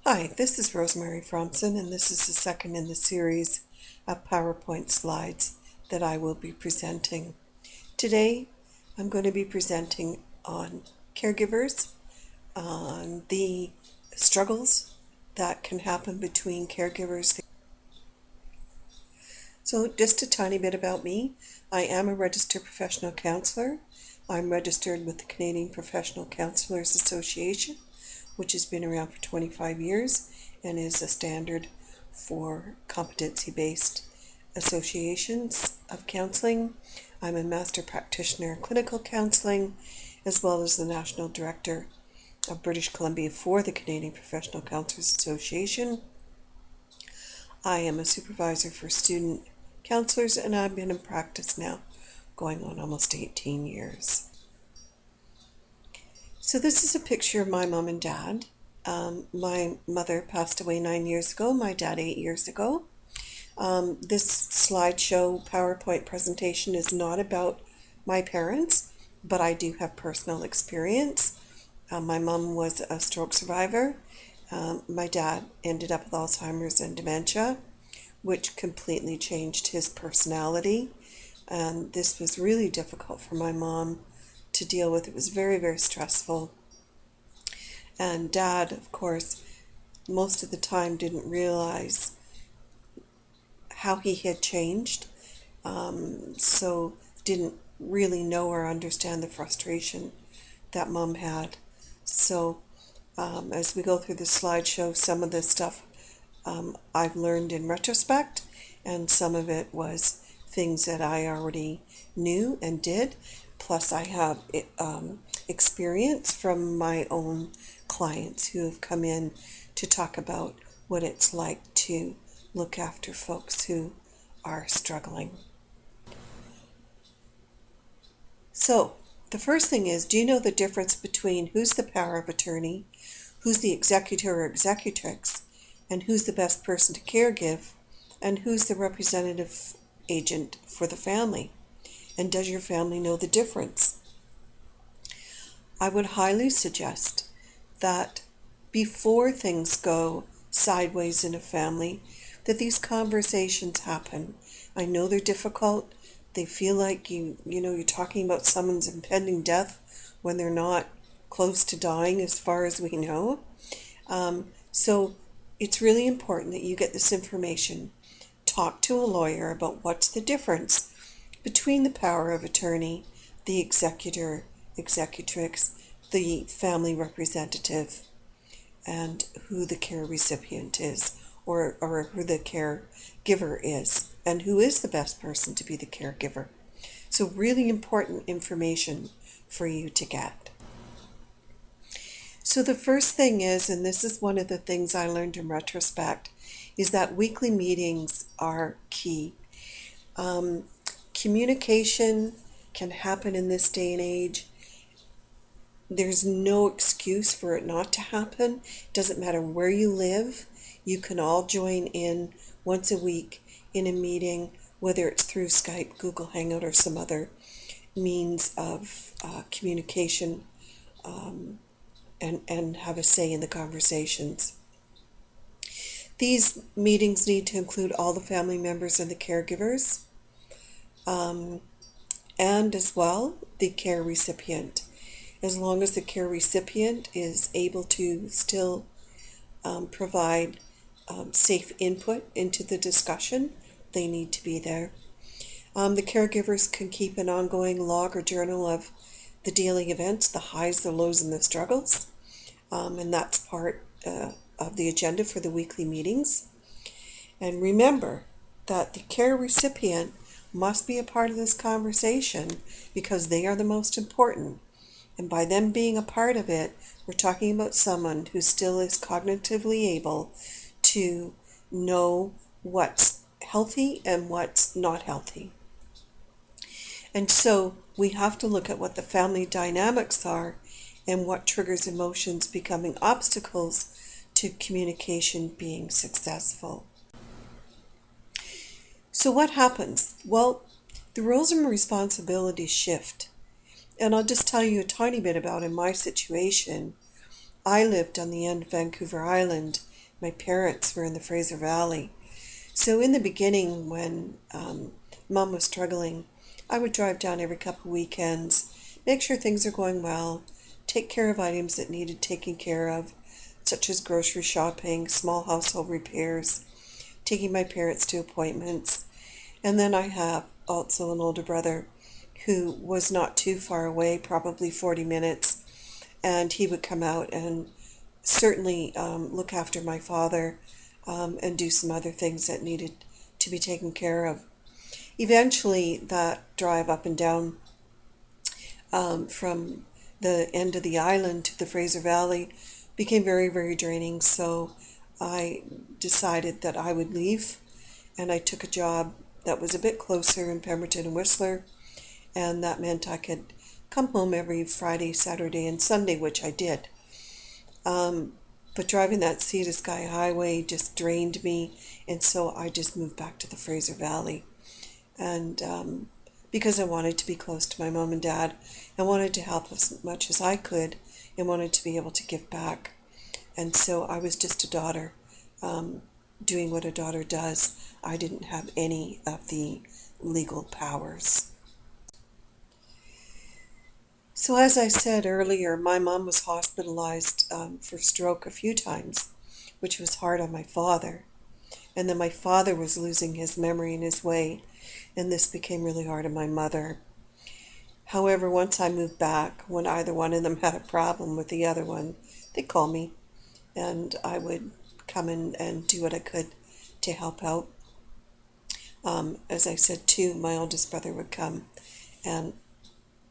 Hi, this is Rosemary Fromson, and this is the second in the series of PowerPoint slides that I will be presenting. Today, I'm going to be presenting on caregivers, on the struggles that can happen between caregivers. So just a tiny bit about me. I am a registered professional counselor. I'm registered with the Canadian Professional Counselors Association, which has been around for 25 years and is a standard for competency-based associations of counseling. I'm a master practitioner in clinical counseling, as well as the National Director of British Columbia for the Canadian Professional Counselors Association. I am a supervisor for student counselors, and I've been in practice now going on almost 18 years. So this is a picture of my mom and dad. My mother passed away 9 years ago, my dad 8 years ago. This slideshow PowerPoint presentation is not about my parents, but I do have personal experience. My mom was a stroke survivor. My dad ended up with Alzheimer's and dementia, which completely changed his personality. And this was really difficult for my mom to deal with. It was very, very stressful. And Dad, of course, most of the time didn't realize how he had changed, so didn't really know or understand the frustration that Mom had. So as we go through the slideshow, some of this stuff I've learned in retrospect, and some of it was things that I already knew and did. Plus I have experience from my own clients who have come in to talk about what it's like to look after folks who are struggling. So the first thing is, do you know the difference between who's the power of attorney, who's the executor or executrix, and who's the best person to caregive, and who's the representative agent for the family? And does your family know the difference? I would highly suggest that before things go sideways in a family, that these conversations happen. I know they're difficult. They feel like you're talking about someone's impending death when they're not close to dying, as far as we know. So it's really important that you get this information. Talk to a lawyer about what's the difference between the power of attorney, the executor, executrix, the family representative, and who the care recipient is, or who the caregiver is, and who is the best person to be the caregiver. So really important information for you to get. So the first thing is, and this is one of the things I learned in retrospect, is that weekly meetings are key. Communication can happen in this day and age. There's no excuse for it not to happen. It doesn't matter where you live. You can all join in once a week in a meeting, whether it's through Skype, Google Hangout, or some other means of communication, and have a say in the conversations. These meetings need to include all the family members and the caregivers, and as well the care recipient. As long as the care recipient is able to still provide safe input into the discussion, they need to be there. The caregivers can keep an ongoing log or journal of the daily events, the highs, the lows, and the struggles, and that's part of the agenda for the weekly meetings. And remember that the care recipient must be a part of this conversation because they are the most important. And by them being a part of it, we're talking about someone who still is cognitively able to know what's healthy and what's not healthy. And so we have to look at what the family dynamics are and what triggers emotions becoming obstacles to communication being successful. So what happens? Well, the roles and responsibilities shift. And I'll just tell you a tiny bit about in my situation. I lived on the end of Vancouver Island, my parents were in the Fraser Valley. So in the beginning, when Mom was struggling, I would drive down every couple of weekends, make sure things are going well, take care of items that needed taking care of, such as grocery shopping, small household repairs, taking my parents to appointments. And then I have also an older brother who was not too far away, probably 40 minutes, and he would come out and certainly look after my father and do some other things that needed to be taken care of. Eventually, that drive up and down from the end of the island to the Fraser Valley became very, very draining. So I decided that I would leave, and I took a job that was a bit closer in Pemberton and Whistler, and that meant I could come home every Friday, Saturday, and Sunday, which I did. But driving that Sea to Sky Highway just drained me, and so I just moved back to the Fraser Valley. And because I wanted to be close to my mom and dad, I wanted to help as much as I could, and wanted to be able to give back. And so I was just a daughter, doing what a daughter does. I didn't have any of the legal powers. So as I said earlier, my mom was hospitalized for stroke a few times, which was hard on my father. And then my father was losing his memory in his way, and this became really hard on my mother. However, once I moved back, when either one of them had a problem with the other one, they'd call me, and I would come in and do what I could to help out. As I said too, my oldest brother would come and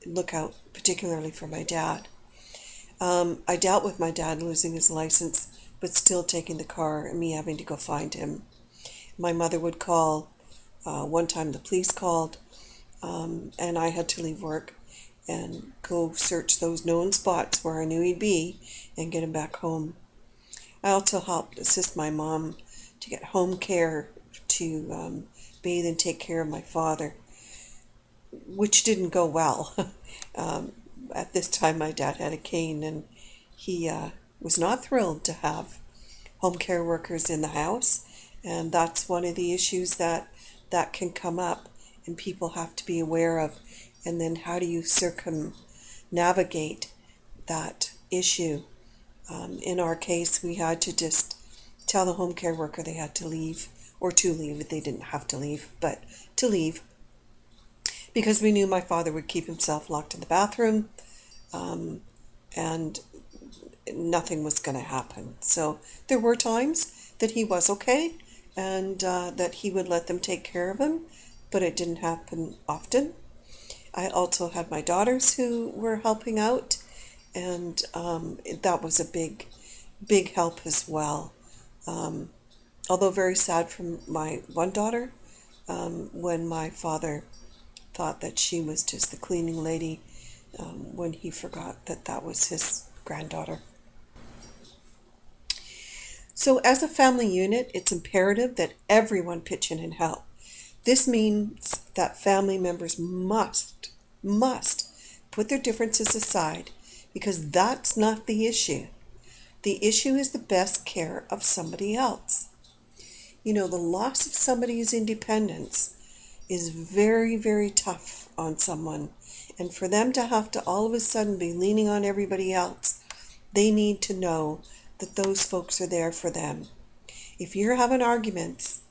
look out particularly for my dad. I dealt with my dad losing his license, but still taking the car and me having to go find him. My mother would call. One time the police called, and I had to leave work and go search those known spots where I knew he'd be and get him back home. I also helped assist my mom to get home care to bathe and take care of my father, which didn't go well. At this time, my dad had a cane, and he was not thrilled to have home care workers in the house, and that's one of the issues that can come up and people have to be aware of. And then how do you circumnavigate that issue? In our case, we had to just tell the home care worker they had to leave, or to leave. They didn't have to leave, but to leave, because we knew my father would keep himself locked in the bathroom, and nothing was going to happen. So there were times that he was okay, and that he would let them take care of him, but it didn't happen often. I also had my daughters who were helping out, and that was a big, big help as well. Although very sad for my one daughter, when my father thought that she was just the cleaning lady, when he forgot that that was his granddaughter. So as a family unit, it's imperative that everyone pitch in and help. This means that family members must put their differences aside, because that's not the issue. The issue is the best care of somebody else. You know, the loss of somebody's independence is very, very tough on someone. And for them to have to all of a sudden be leaning on everybody else, they need to know that those folks are there for them. If you're having arguments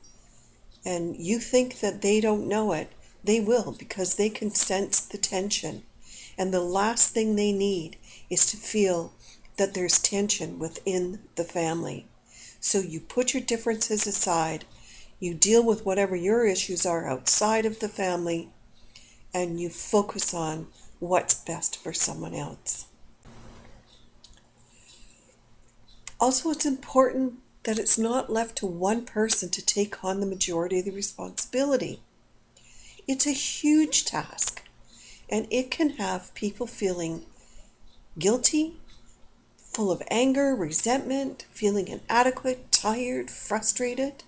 and you think that they don't know it, they will, because they can sense the tension. And the last thing they need is to feel that there's tension within the family. So you put your differences aside, you deal with whatever your issues are outside of the family, and you focus on what's best for someone else. Also, it's important that it's not left to one person to take on the majority of the responsibility. It's a huge task, and it can have people feeling guilty, full of anger, resentment, feeling inadequate, tired, frustrated.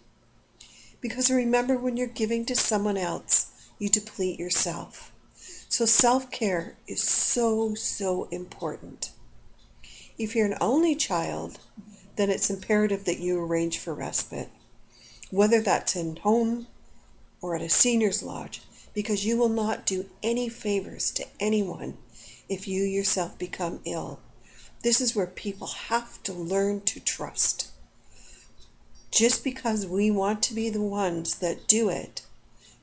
Because remember, when you're giving to someone else, you deplete yourself. So self-care is so, so important. If you're an only child, then it's imperative that you arrange for respite, whether that's in home or at a senior's lodge, because you will not do any favors to anyone if you yourself become ill. This is where people have to learn to trust. Just because we want to be the ones that do it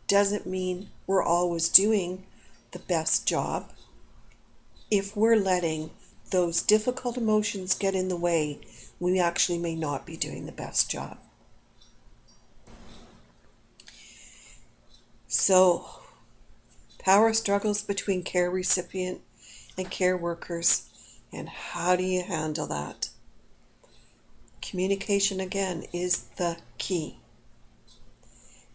doesn't mean we're always doing the best job. If we're letting those difficult emotions get in the way, we actually may not be doing the best job. So, power struggles between care recipient and care workers, and how do you handle that? Communication, again, is the key.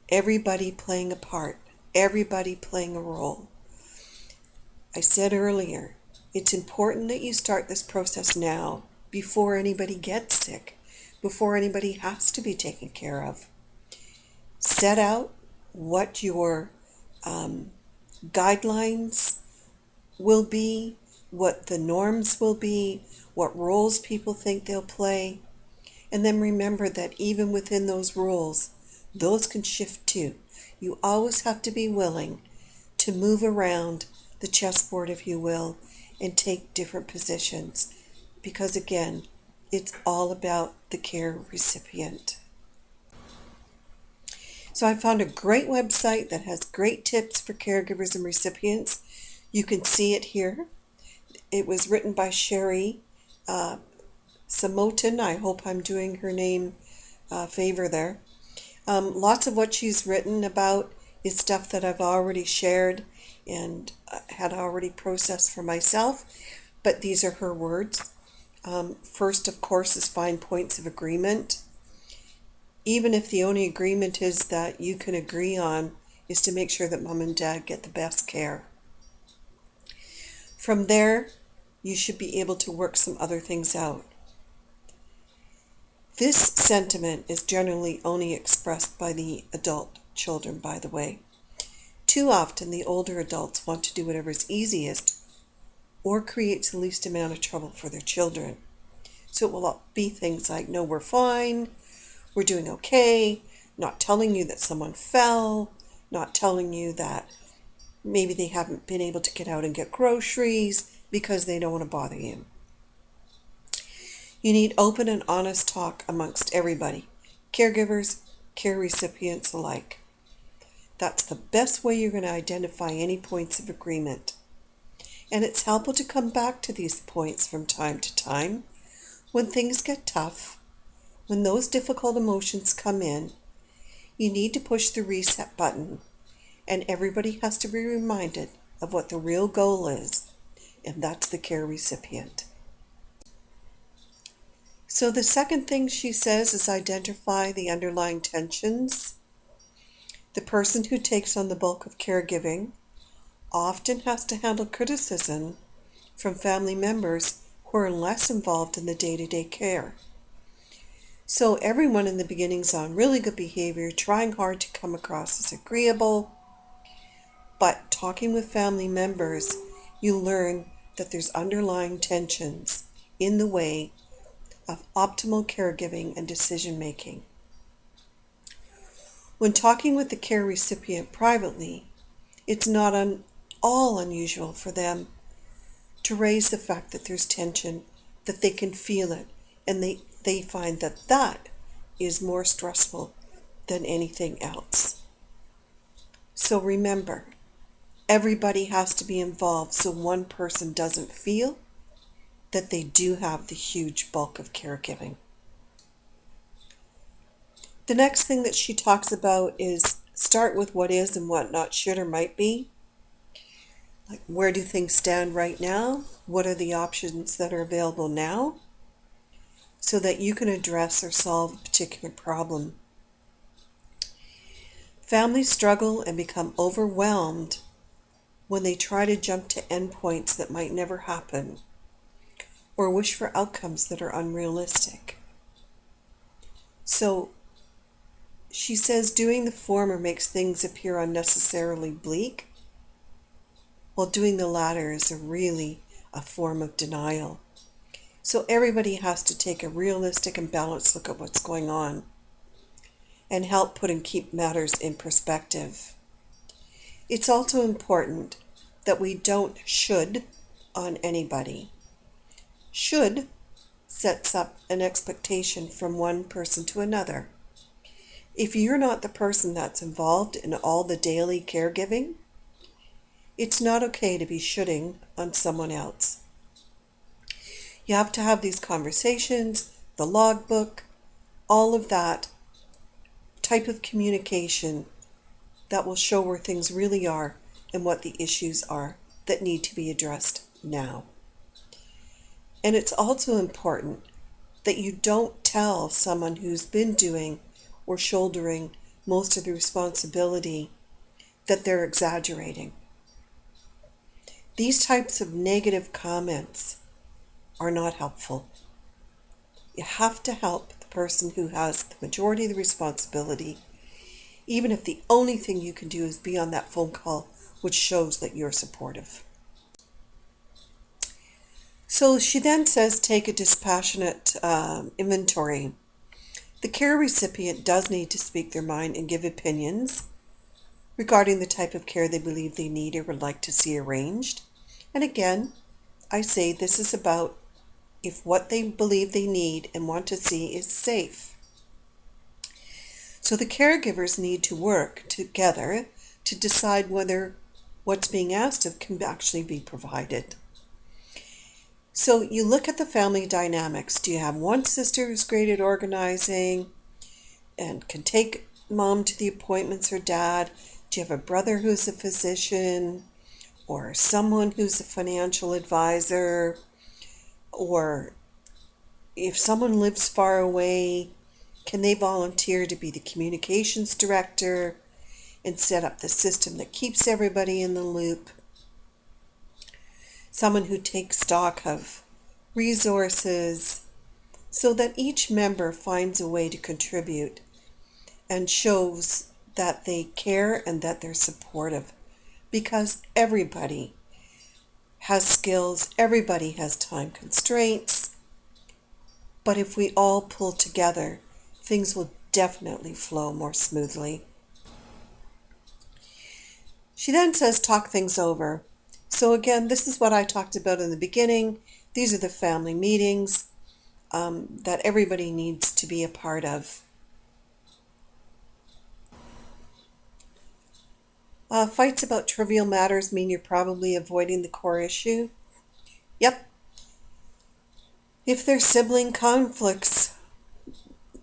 Everybody playing a part, everybody playing a role. I said earlier, it's important that you start this process now, before anybody gets sick, before anybody has to be taken care of. Set out what your guidelines will be, what the norms will be, what roles people think they'll play. And then remember that even within those roles, those can shift too. You always have to be willing to move around the chessboard, if you will, and take different positions. Because again, it's all about the care recipient. So I found a great website that has great tips for caregivers and recipients. You can see it here. It was written by Sherry Samotin. I hope I'm doing her name a favor there. Lots of what she's written about is stuff that I've already shared and had already processed for myself, but these are her words. First, of course, is find points of agreement. Even if the only agreement is that you can agree on is to make sure that mom and dad get the best care. From there, you should be able to work some other things out. This sentiment is generally only expressed by the adult children, by the way. Too often, the older adults want to do whatever's easiest or creates the least amount of trouble for their children. So it will be things like, no, we're fine, we're doing okay, not telling you that someone fell, not telling you that maybe they haven't been able to get out and get groceries because they don't want to bother you. You need open and honest talk amongst everybody, caregivers, care recipients alike. That's the best way you're going to identify any points of agreement. And it's helpful to come back to these points from time to time when things get tough. When those difficult emotions come in, you need to push the reset button, and everybody has to be reminded of what the real goal is, and that's the care recipient. So the second thing she says is identify the underlying tensions. The person who takes on the bulk of caregiving often has to handle criticism from family members who are less involved in the day-to-day care. So everyone in the beginning's on really good behavior, trying hard to come across as agreeable, but talking with family members, you learn that there's underlying tensions in the way of optimal caregiving and decision making. When talking with the care recipient privately, it's not at all unusual for them to raise the fact that there's tension, that they can feel it, and they find that that is more stressful than anything else. So remember, everybody has to be involved so one person doesn't feel that they do have the huge bulk of caregiving. The next thing that she talks about is start with what is and what not should or might be. Like, where do things stand right now? What are the options that are available now, so that you can address or solve a particular problem. Families struggle and become overwhelmed when they try to jump to endpoints that might never happen, or wish for outcomes that are unrealistic. So she says doing the former makes things appear unnecessarily bleak, while doing the latter is really a form of denial. So everybody has to take a realistic and balanced look at what's going on and help put and keep matters in perspective. It's also important that we don't should on anybody. Should sets up an expectation from one person to another. If you're not the person that's involved in all the daily caregiving, it's not okay to be shoulding on someone else. You have to have these conversations, the logbook, all of that type of communication that will show where things really are and what the issues are that need to be addressed now. And it's also important that you don't tell someone who's been doing or shouldering most of the responsibility that they're exaggerating. These types of negative comments are not helpful. You have to help the person who has the majority of the responsibility, even if the only thing you can do is be on that phone call, which shows that you're supportive. So she then says, take a dispassionate inventory. The care recipient does need to speak their mind and give opinions regarding the type of care they believe they need or would like to see arranged. And again, I say this is about if what they believe they need and want to see is safe. So the caregivers need to work together to decide whether what's being asked of can actually be provided. So you look at the family dynamics. Do you have one sister who's great at organizing and can take mom to the appointments or dad? Do you have a brother who's a physician or someone who's a financial advisor? Or if someone lives far away, can they volunteer to be the communications director and set up the system that keeps everybody in the loop? Someone who takes stock of resources so that each member finds a way to contribute and shows that they care and that they're supportive, because everybody has skills, everybody has time constraints, but if we all pull together, things will definitely flow more smoothly. She then says, talk things over. So again, this is what I talked about in the beginning. These are the family meetings that everybody needs to be a part of. Fights about trivial matters mean you're probably avoiding the core issue. Yep. If there's sibling conflicts,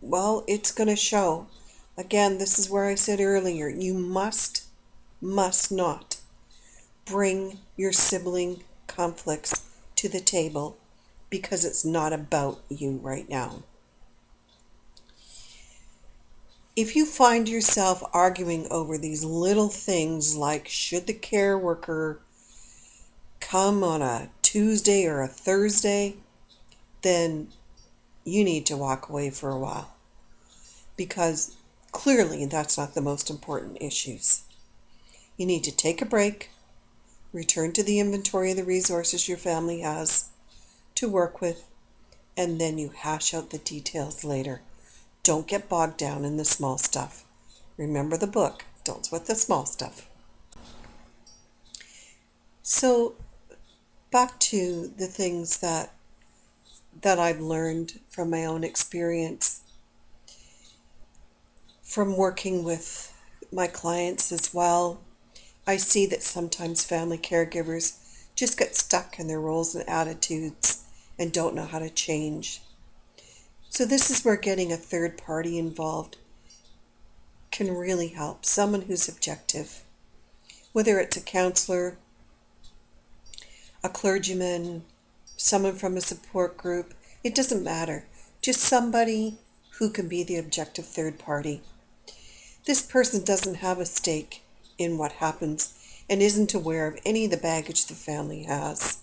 well, it's going to show. Again, this is where I said earlier, you must not bring your sibling conflicts to the table because it's not about you right now. If you find yourself arguing over these little things like should the care worker come on a Tuesday or a Thursday, then you need to walk away for a while, because clearly that's not the most important issues. You need to take a break, return to the inventory of the resources your family has to work with, and then you hash out the details later. Don't get bogged down in the small stuff. Remember the book, Don't Sweat the Small Stuff. So back to the things that I've learned from my own experience, from working with my clients as well. I see that sometimes family caregivers just get stuck in their roles and attitudes and don't know how to change. So this is where getting a third party involved can really help. Someone who's objective, whether it's a counselor, a clergyman, someone from a support group, it doesn't matter. Just somebody who can be the objective third party. This person doesn't have a stake in what happens and isn't aware of any of the baggage the family has.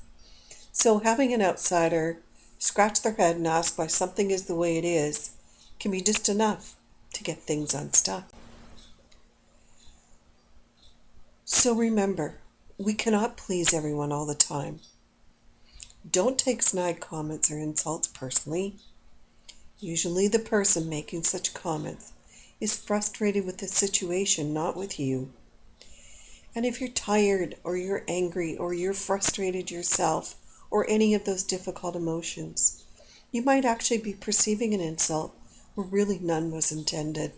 So having an outsider scratch their head and ask why something is the way it is can be just enough to get things unstuck. So remember, we cannot please everyone all the time. Don't take snide comments or insults personally. Usually the person making such comments is frustrated with the situation, not with you. And if you're tired or you're angry or you're frustrated yourself or any of those difficult emotions, you might actually be perceiving an insult where really none was intended.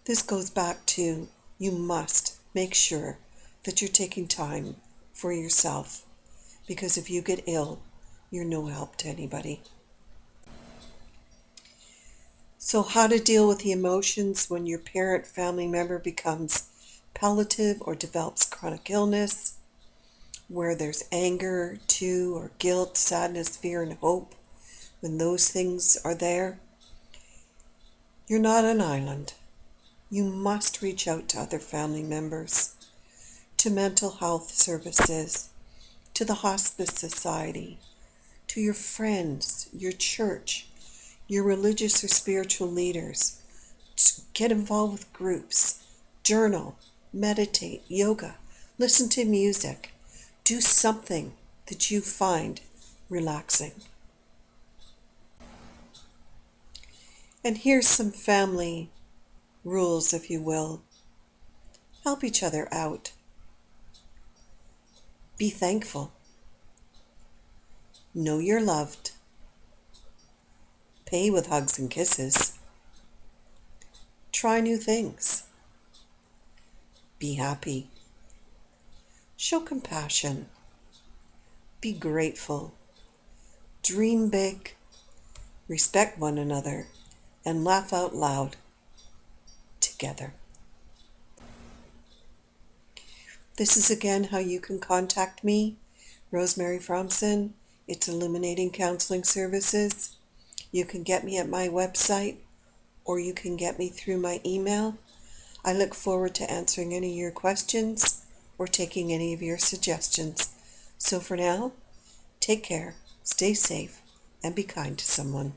This goes back to you must make sure that you're taking time for yourself, because if you get ill, you're no help to anybody. So how to deal with the emotions when your parent family member becomes palliative or develops chronic illness, where there's anger too, or guilt, sadness, fear, and hope. When those things are there, you're not an island. You must reach out to other family members, to mental health services, to the hospice society, to your friends, your church, your religious or spiritual leaders. To get involved with groups, journal, meditate, yoga, listen to music. Do something that you find relaxing. And here's some family rules, if you will. Help each other out. Be thankful. Know you're loved. Pay with hugs and kisses. Try new things. Be happy. Show compassion. Be grateful. Dream big. Respect one another. And laugh out loud together. This is again how you can contact me, Rosemary Fromson. It's Illuminating Counseling Services. You can get me at my website, or you can get me through my email. I look forward to answering any of your questions or taking any of your suggestions. So for now, take care, stay safe, and be kind to someone.